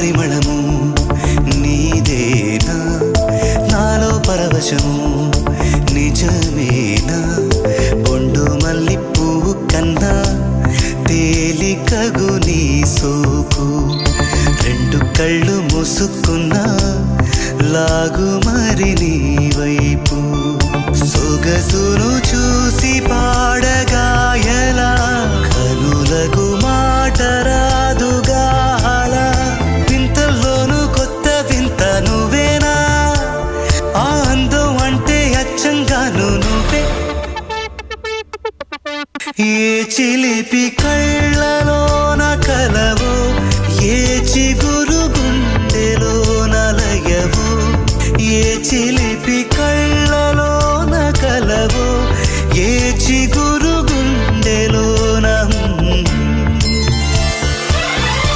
పరిమళము నీదేనా నాలో పరవశము నిజమేనా బొండు మల్లి పువ్వు కన్నా తేలికగు నీ సోకు రెండు కళ్ళు మూసుకున్నా లాగు మరి నీ వైపు సొగసును చూసి పాడగాయలా కనులకు మాట రాదుగా అలా వింతల్లోనూ కొత్త వింత నువ్వేనా ఆ అందం అంటే అచ్చంగాను నువ్వే ఏ చిలిపి కళ్ళలోన కలవో ఏ చిగురు గుండెలో నలయవో ఏ చిలి